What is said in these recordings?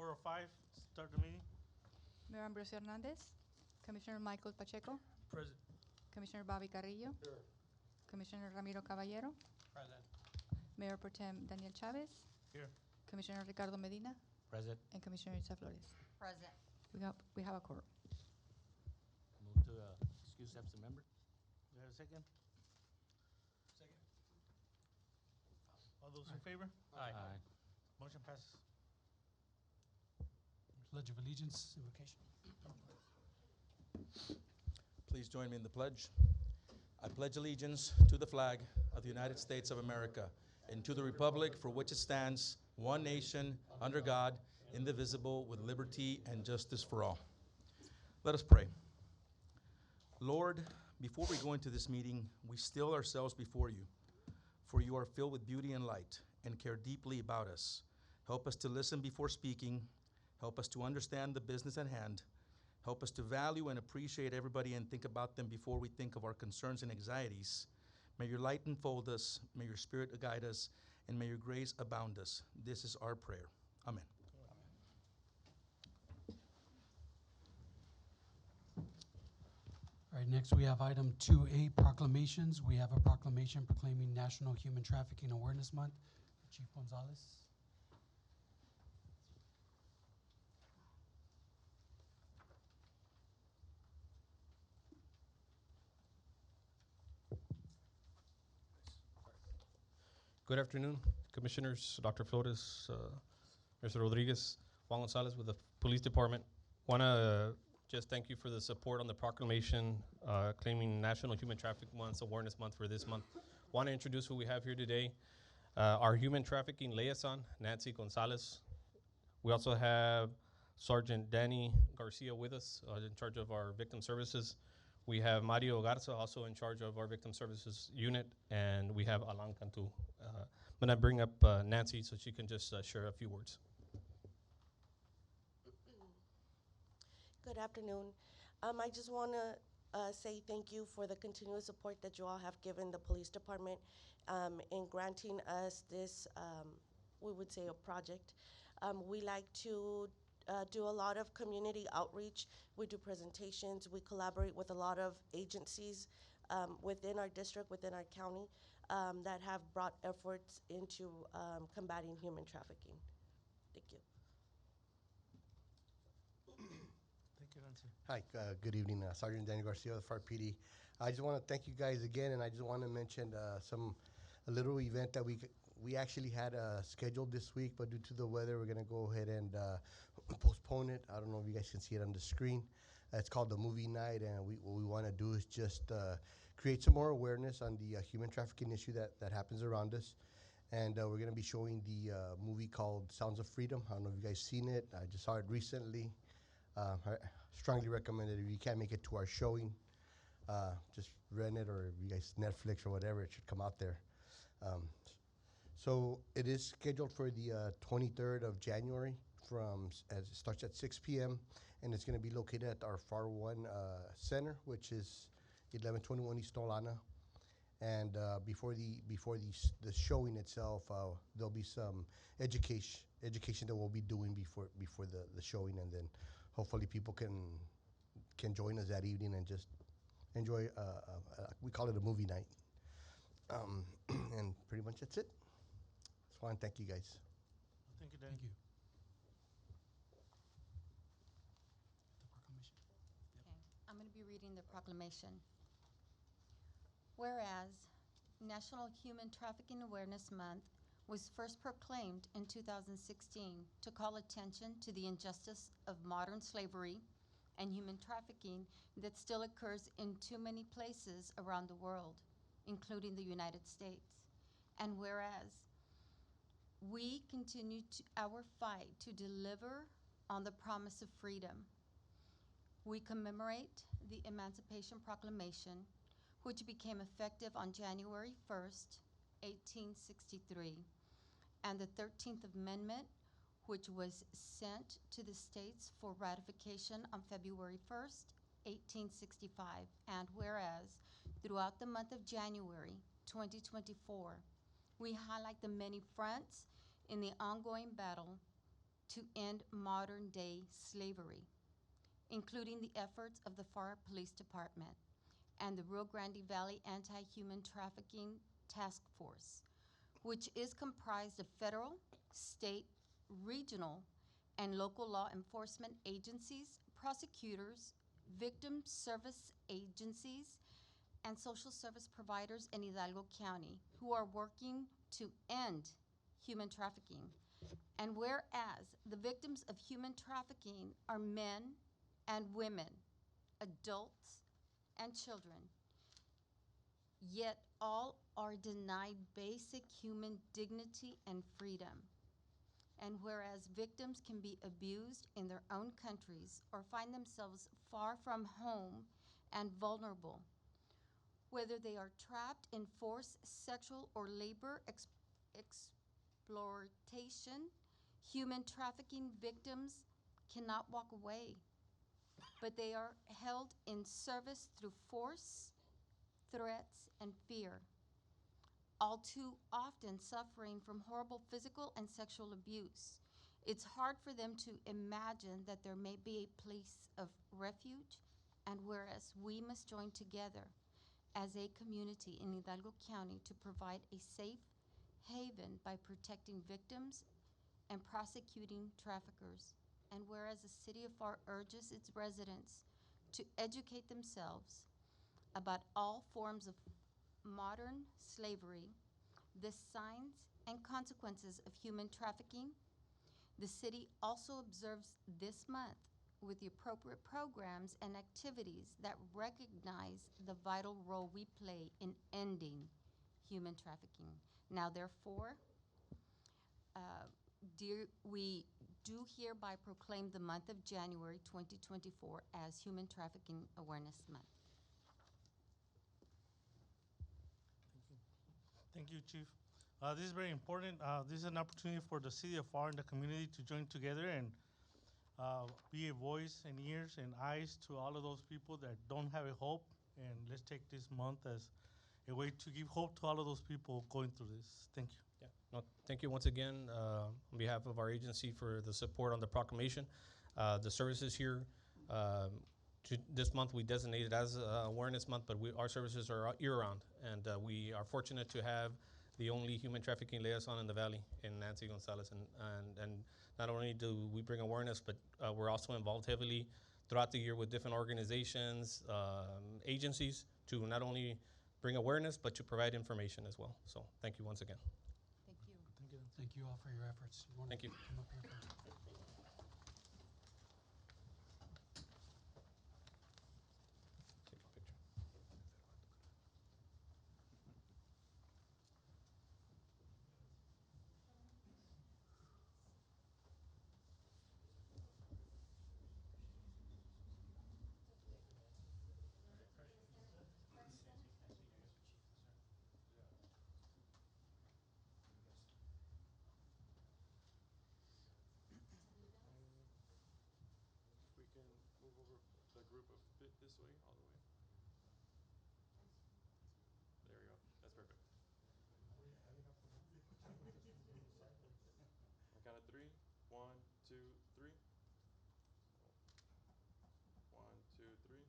4:05, start the meeting. Mayor Ambrosio Hernandez, Commissioner Michael Pacheco, Present. Commissioner Bobby Carrillo, Here. Commissioner Ramiro Caballero, Present. Mayor Pro Tem Daniel Chavez, Here. Commissioner Ricardo Medina, Present. and Commissioner Itza Flores. Present. We have a quorum. Move to excuse absent member. You have a second? Second. All those in favor? Aye. Motion passes. Pledge of Allegiance, invocation. Please join me in the pledge. I pledge allegiance to the flag of the United States of America and to the republic for which it stands, one nation, under God, indivisible, with liberty and justice for all. Let us pray. Lord, before we go into this meeting, we still ourselves before you, for you are filled with beauty and light and care deeply about us. Help us to listen before speaking. Help us to understand the business at hand. Help us to value and appreciate everybody and think about them before we think of our concerns and anxieties. May your light enfold us, may your spirit guide us, and may your grace abound us. This is our prayer. Amen. All right, next we have item 2A, proclamations. We have a proclamation proclaiming National Human Trafficking Awareness Month. Chief Gonzalez. Good afternoon, Commissioners, Dr. Flores, Mr. Rodriguez, Juan Gonzalez with the Police Department. Want to just thank you for the support on the proclamation claiming National Human Trafficking Awareness Month for this month. Want to introduce who we have here today. Our Human Trafficking Liaison, Nancy Gonzalez. We also have Sergeant Danny Garcia with us in charge of our Victim Services. We have Mario Garza, also in charge of our Victim Services unit, and we have Alan Cantu. I'm going to bring up Nancy so she can just share a few words. Good afternoon. I just want to say thank you for the continuous support that you all have given the police department in granting us this, we would say, a project. We like to do a lot of community outreach. We do presentations. We collaborate with a lot of agencies within our district, within our county, that have brought efforts into combating human trafficking. Thank you. Thank you, Nancy. Hi, good evening. Sergeant Daniel Garcia of the Pharr PD. I just want to thank you guys again, and I just want to mention a little event that we actually had scheduled this week, but due to the weather, we're going to go ahead and postpone it. I don't know if you guys can see it on the screen. It's called the Movie Night, and what we want to do is just create some more awareness on the human trafficking issue that happens around us. And we're going to be showing the movie called Sounds of Freedom. I don't know if you guys seen it. I just saw it recently. I strongly recommend it. If you can't make it to our showing, just rent it, or if you guys Netflix or whatever, it should come out there. So it is scheduled for the 23rd of January. As it starts at 6 p.m. and it's going to be located at our Pharr 1 Center, which is 1121 East Nolana. And before the showing itself, there'll be some education that we'll be doing before the showing, and then hopefully people can join us that evening and just enjoy. We call it a movie night, and pretty much that's it. Just want to thank you guys. Thank you, Dan. Thank you. The proclamation. Yep. Okay, I'm going to be reading the proclamation. Whereas National Human Trafficking Awareness Month was first proclaimed in 2016 to call attention to the injustice of modern slavery and human trafficking that still occurs in too many places around the world, including the United States. And whereas we continue our fight to deliver on the promise of freedom, we commemorate the Emancipation Proclamation, which became effective on January 1st, 1863, and the 13th Amendment, which was sent to the states for ratification on February 1st, 1865. And whereas throughout the month of January 2024, we highlight the many fronts in the ongoing battle to end modern-day slavery, including the efforts of the Pharr Police Department and the Rio Grande Valley Anti-Human Trafficking Task Force, which is comprised of federal, state, regional, and local law enforcement agencies, prosecutors, victim service agencies, and social service providers in Hidalgo County who are working to end human trafficking. And whereas the victims of human trafficking are men and women, adults and children, yet all are denied basic human dignity and freedom. And whereas victims can be abused in their own countries or find themselves far from home and vulnerable, whether they are trapped in forced sexual or labor exploitation, human trafficking victims cannot walk away, but they are held in service through force, threats, and fear, all too often suffering from horrible physical and sexual abuse. It's hard for them to imagine that there may be a place of refuge, and whereas we must join together as a community in Hidalgo County to provide a safe haven by protecting victims and prosecuting traffickers. And whereas the city of Pharr urges its residents to educate themselves about all forms of modern slavery, the signs and consequences of human trafficking, the city also observes this month with the appropriate programs and activities that recognize the vital role we play in ending human trafficking. Now, therefore, we do hereby proclaim the month of January 2024 as Human Trafficking Awareness Month. Thank you, Chief. This is very important. This is an opportunity for the city of Pharr and the community to join together and be a voice and ears and eyes to all of those people that don't have a hope. And let's take this month as a way to give hope to all of those people going through this. Thank you. Yeah. No, thank you once again on behalf of our agency for the support on the proclamation. The services here, this month we designated as Awareness Month, but our services are year-round, and we are fortunate to have the only human trafficking liaison in the Valley in Nancy Gonzalez. And not only do we bring awareness, but we're also involved heavily throughout the year with different organizations, agencies, to not only bring awareness, but to provide information as well. So thank you once again. Thank you. Thank you. Thank you all for your efforts. wanna Thank you. come up here for- Take a picture. We can move over the group a bit this way, all the way. There we go. That's perfect. On count of three. 1, 2, 3. 1, 2, 3.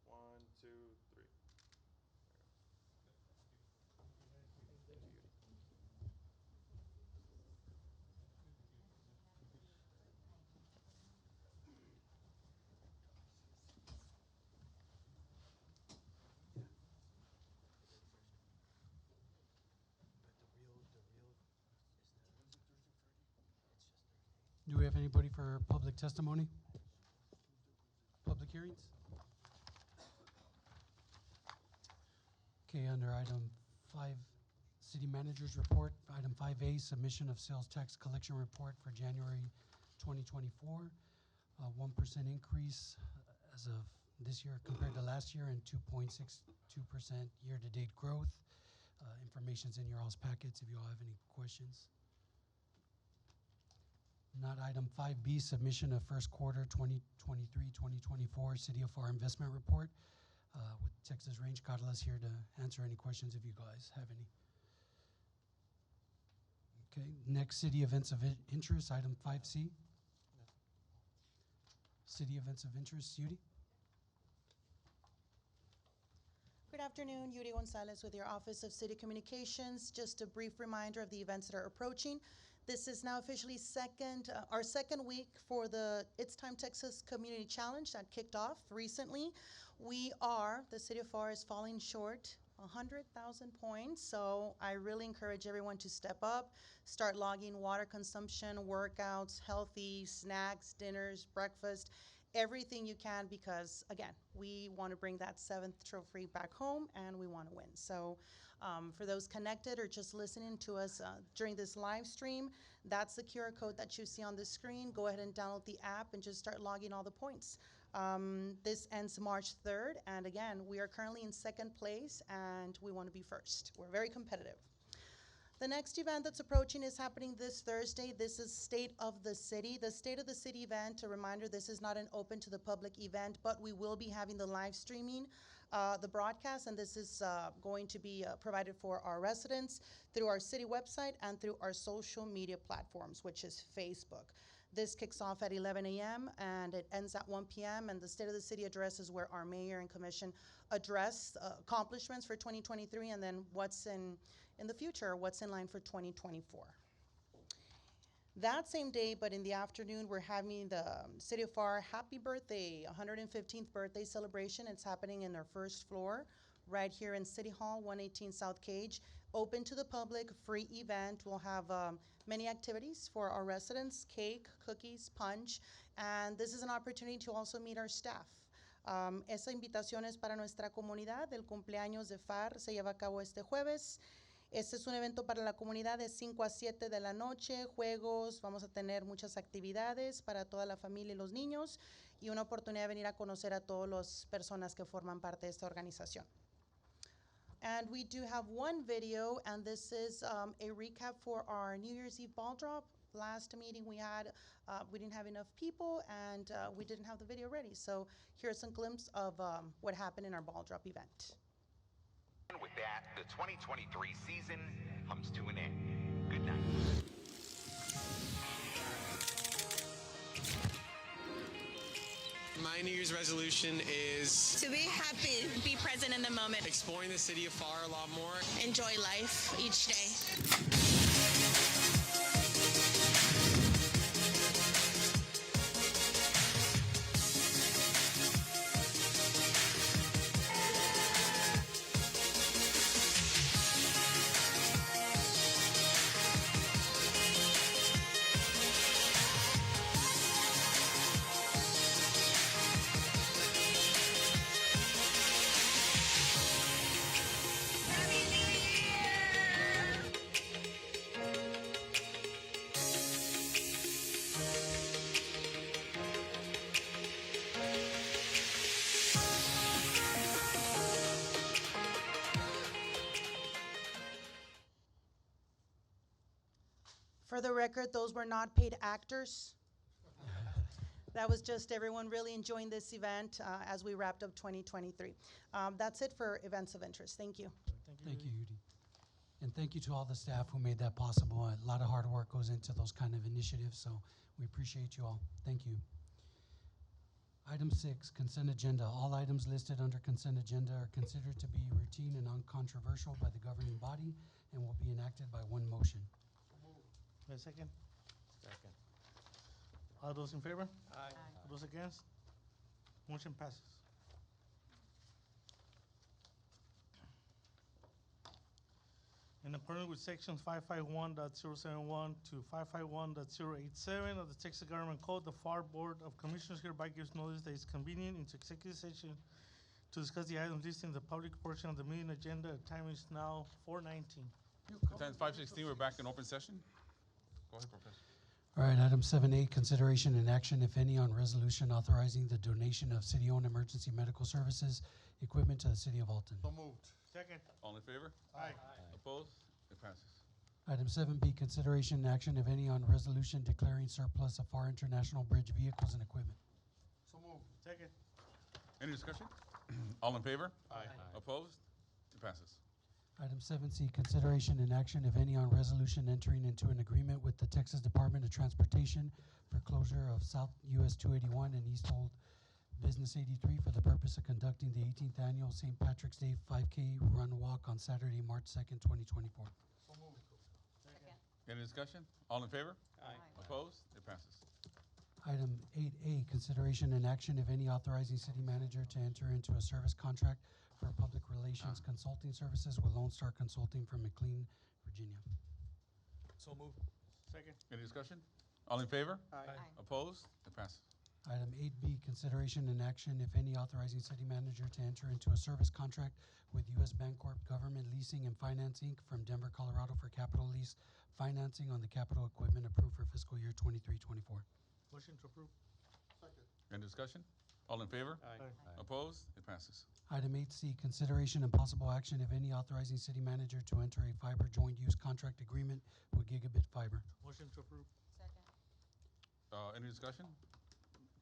One more. 1, 2, 3. There we go. Thank you, Yuri. Do we have anybody for public testimony? Public hearings? Okay, under item 5, City Manager's Report, item 5A, submission of sales tax collection report for January 2024. 1% increase as of this year compared to last year, and 2.62% year-to-date growth. Information's in your all's packets if you all have any questions. Not item 5B, submission of first quarter 2023-2024 City of Pharr Investment Report. With Texas Range, Carla's here to answer any questions if you guys have any. Okay, next, city events of interest, item 5C. City events of interest, Yudi? Good afternoon, Yuri Gonzalez with your Office of City Communications. Just a brief reminder of the events that are approaching. This is now officially our second week for the It's Time Texas Community Challenge that kicked off recently. The city of Pharr is falling short 100,000 points, so I really encourage everyone to step up, start logging water consumption, workouts, healthy snacks, dinners, breakfast, everything you can, because again, we want to bring that seventh trophy back home and we want to win. So for those connected or just listening to us during this live stream, that's the QR code that you see on the screen. Go ahead and download the app and just start logging all the points. This ends March 3rd, and again, we are currently in second place and we want to be first. We're very competitive. The next event that's approaching is happening this Thursday. This is State of the City. The State of the City event, a reminder, this is not an open to the public event, but we will be having the live streaming, the broadcast, and this is going to be provided for our residents through our city website and through our social media platforms, which is Facebook. This kicks off at 11 a.m. and it ends at 1 p.m. And the State of the City address is where our mayor and commission address accomplishments for 2023 and then what's in the future, what's in line for 2024. That same day, but in the afternoon, we're having the City of Pharr Happy Birthday, 115th birthday celebration. It's happening in our first floor, right here in City Hall, 118 South Cage. Open to the public, free event. We'll have many activities for our residents, cake, cookies, punch, and this is an opportunity to also meet our staff. Esa invitación es para nuestra comunidad. El cumpleaños de Pharr se lleva a cabo este jueves. Este es un evento para la comunidad de 5 a 7 de la noche, juegos, vamos a tener muchas actividades para toda la familia y los niños y una oportunidad de venir a conocer a todas las personas que forman parte de esta organización. And we do have one video, and this is a recap for our New Year's Eve ball drop. Last meeting we had, we didn't have enough people, and we didn't have the video ready. So here's some glimpse of what happened in our ball drop event. With that, the 2023 season comes to an end. Good night. My New Year's resolution is to be happy, be present in the moment, exploring the city of Pharr a lot more, enjoy life each day. For the record, those were not paid actors. That was just everyone really enjoying this event as we wrapped up 2023. That's it for events of interest. Thank you. Thank you, Yudi. And thank you to all the staff who made that possible. A lot of hard work goes into those kind of initiatives, so we appreciate you all. Thank you. Item 6, consent agenda. All items listed under consent agenda are considered to be routine and uncontroversial by the governing body and will be enacted by one motion. A second. Second. All those in favor? Aye. All those against? Motion passes. In accordance with sections 551.071 to 551.087 of the Texas Government Code, the Pharr Board of Commissioners hereby gives notice that it's convenient into executive session to discuss the items listed in the public portion of the meeting agenda. The time is now 4:19. The time is 5:16. We're back in open session. Go ahead, Professor. All right, item 7A, consideration and action, if any, on resolution authorizing the donation of city-owned emergency medical services equipment to the city of Alton. So moved. Second. All in favor? Aye. Opposed? It passes. Item 7B, consideration and action, if any, on resolution declaring surplus of Pharr International Bridge vehicles and equipment. So moved. Second. Any discussion? All in favor? Aye. Opposed? It passes. Item 7C, consideration and action, if any, on resolution entering into an agreement with the Texas Department of Transportation for closure of South US 281 and East Old Business 83 for the purpose of conducting the 18th Annual St. Patrick's Day 5K Run Walk on Saturday, March 2nd, 2024. Any discussion? All in favor? Aye. Opposed? It passes. Item 8A, consideration and action, if any, authorizing city manager to enter into a service contract for public relations consulting services with Lone Star Consulting from McLean, Virginia. So moved. Second. Any discussion? All in favor? Aye. Opposed? It passes. Item 8B, consideration and action, if any, authorizing city manager to enter into a service contract with U.S. Bancorp Government Leasing and Finance, Inc. from Denver, Colorado for capital lease financing on the capital equipment approved for fiscal year 23-24. Motion to approve. Any discussion? All in favor? Aye. Opposed? It passes. Item 8C, consideration and possible action, if any, authorizing city manager to enter a fiber joint use contract agreement with Gigabit Fiber. Motion to approve. Second. Any discussion?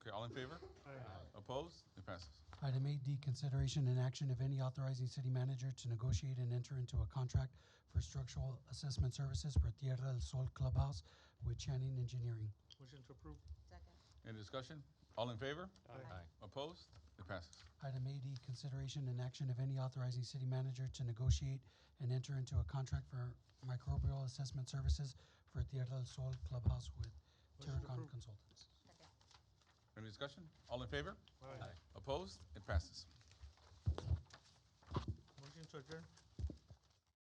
Okay, all in favor? Aye. Opposed? It passes. Item 8D, consideration and action, if any, authorizing city manager to negotiate and enter into a contract for structural assessment services for Tierra del Sol Clubhouse with Channing Engineering. Motion to approve. Second. Any discussion? All in favor? Aye. Opposed? It passes. Item 8E, consideration and action, if any, authorizing city manager to negotiate and enter into a contract for microbial assessment services for Tierra del Sol Clubhouse with Motion to Terracon approve. Consultants. Second. Any discussion? All in favor? Aye. Opposed? It passes. Motion to adjourn.